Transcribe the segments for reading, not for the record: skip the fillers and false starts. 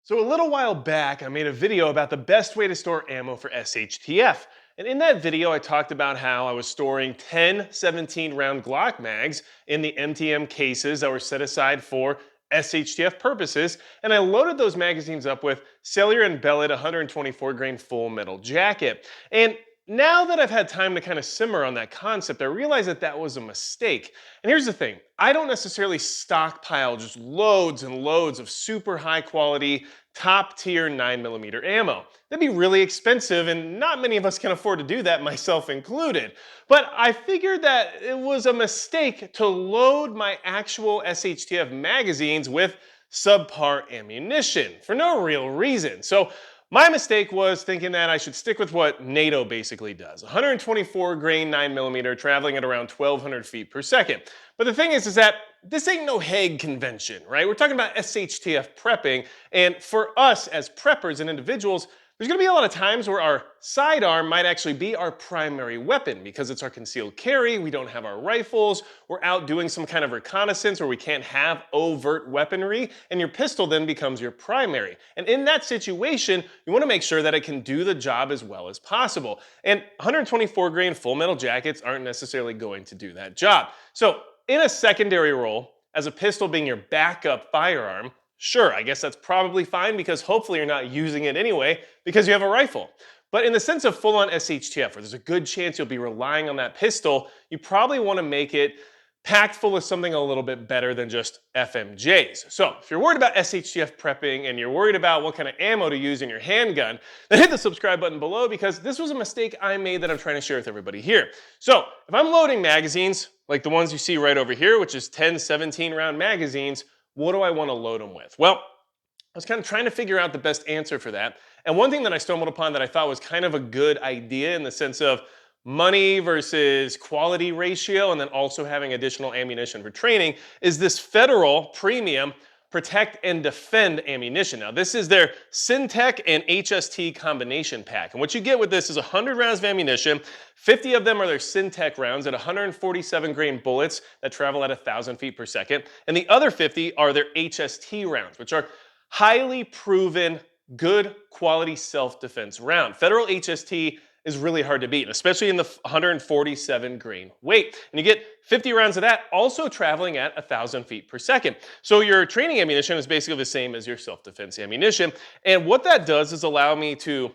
So a little while back, I made a video about the best way to store ammo for SHTF. And in that video, I talked about how I was storing 10 17 round Glock mags in the MTM cases that were set aside for SHTF purposes. And I loaded those magazines up with cellular and belted 124 grain full metal jacket. And now that I've had time to kind of simmer on that concept, I realized that that was a mistake. And here's the thing, I don't necessarily stockpile just loads and loads of super high quality top tier 9mm ammo. That'd be really expensive and not many of us can afford to do that, myself included. But I figured that it was a mistake to load my actual SHTF magazines with subpar ammunition for no real reason. So my mistake was thinking that I should stick with what NATO basically does. 124 grain 9mm traveling at around 1200 feet per second. But the thing is that this ain't no Hague Convention, right? We're talking about SHTF prepping, and for us as preppers and individuals, there's gonna be a lot of times where our sidearm might actually be our primary weapon because it's our concealed carry, we don't have our rifles, we're out doing some kind of reconnaissance where we can't have overt weaponry, and your pistol then becomes your primary. And in that situation, you wanna make sure that it can do the job as well as possible. And 124 grain full metal jackets aren't necessarily going to do that job. So in a secondary role, as a pistol being your backup firearm, sure, I guess that's probably fine because hopefully you're not using it anyway because you have a rifle. But in the sense of full-on SHTF, where there's a good chance you'll be relying on that pistol, you probably want to make it packed full of something a little bit better than just FMJs. So if you're worried about SHTF prepping and you're worried about what kind of ammo to use in your handgun, then hit the subscribe button below because this was a mistake I made that I'm trying to share with everybody here. So if I'm loading magazines, like the ones you see right over here, which is 10 17 round magazines, what do I want to load them with? Well, I was kind of trying to figure out the best answer for that. And one thing that I stumbled upon that I thought was kind of a good idea in the sense of money versus quality ratio, and then also having additional ammunition for training, is this federal premium protect and defend ammunition. Now this is their syntech and HST combination pack. And what you get with this is 100 rounds of ammunition, 50 of them are their syntech rounds at 147 grain bullets that travel at 1,000 feet per second. And the other 50 are their HST rounds, which are highly proven, good quality self-defense round. Federal HST is really hard to beat, especially in the 147 grain weight. And you get 50 rounds of that also traveling at 1,000 feet per second. So your training ammunition is basically the same as your self-defense ammunition. And what that does is allow me to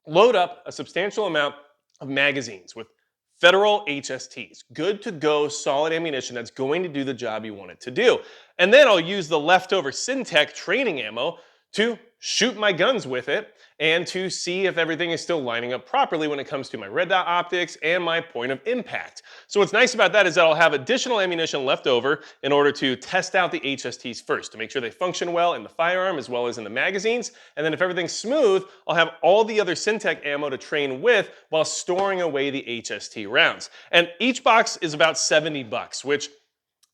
load up a substantial amount of magazines with federal HSTs, good to go, solid ammunition that's going to do the job you want it to do. And then I'll use the leftover syntech training ammo to shoot my guns with it and to see if everything is still lining up properly when it comes to my red dot optics and my point of impact. So what's nice about that is that I'll have additional ammunition left over in order to test out the HSTs first to make sure they function well in the firearm as well as in the magazines. And then if everything's smooth, I'll have all the other syntech ammo to train with while storing away the HST rounds. And each box is about 70 bucks, which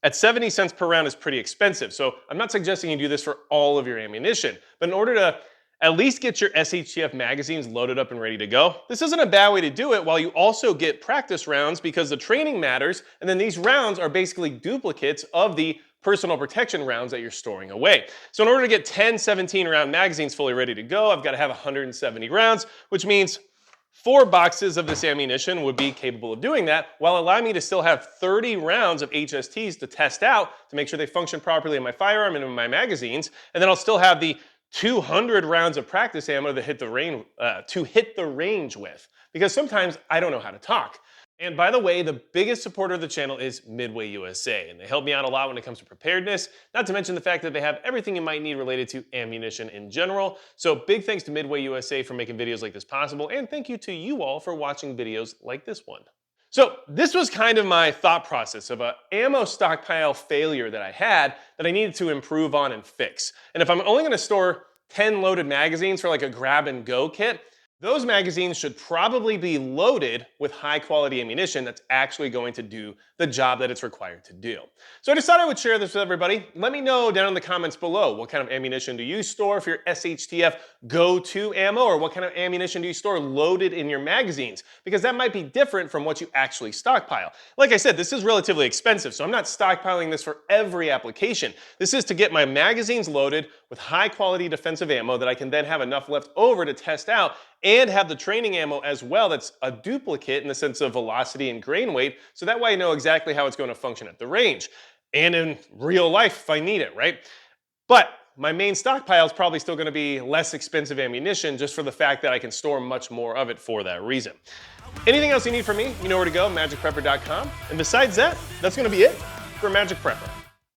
at 70 cents per round is pretty expensive. So I'm not suggesting you do this for all of your ammunition, but in order to at least get your SHTF magazines loaded up and ready to go, this isn't a bad way to do it while you also get practice rounds because the training matters, and then these rounds are basically duplicates of the personal protection rounds that you're storing away. So in order to get 10 17 round magazines fully ready to go, I've got to have 170 rounds, which means 4 boxes of this ammunition would be capable of doing that while allowing me to still have 30 rounds of HSTs to test out to make sure they function properly in my firearm and in my magazines. And then I'll still have the 200 rounds of practice ammo to hit the range with, because sometimes I don't know how to talk. And by the way, the biggest supporter of the channel is Midway USA, and they help me out a lot when it comes to preparedness, not to mention the fact that they have everything you might need related to ammunition in general. So big thanks to Midway USA for making videos like this possible, and thank you to you all for watching videos like this one. So this was kind of my thought process of an ammo stockpile failure that I had that I needed to improve on and fix. And if I'm only going to store 10 loaded magazines for like a grab and go kit, Those magazines should probably be loaded with high quality ammunition that's actually going to do the job that it's required to do. So I just thought I would share this with everybody. Let me know down in the comments below, what kind of ammunition do you store for your SHTF go-to ammo, or what kind of ammunition do you store loaded in your magazines? Because that might be different from what you actually stockpile. Like I said, this is relatively expensive, so I'm not stockpiling this for every application. This is to get my magazines loaded with high quality defensive ammo that I can then have enough left over to test out, and have the training ammo as well that's a duplicate in the sense of velocity and grain weight, so that way I know exactly how it's going to function at the range and in real life if I need it, right? But my main stockpile is probably still going to be less expensive ammunition, just for the fact that I can store much more of it for that reason. Anything else you need from me, you know where to go, magicprepper.com. And besides that, that's going to be it for Magic Prepper.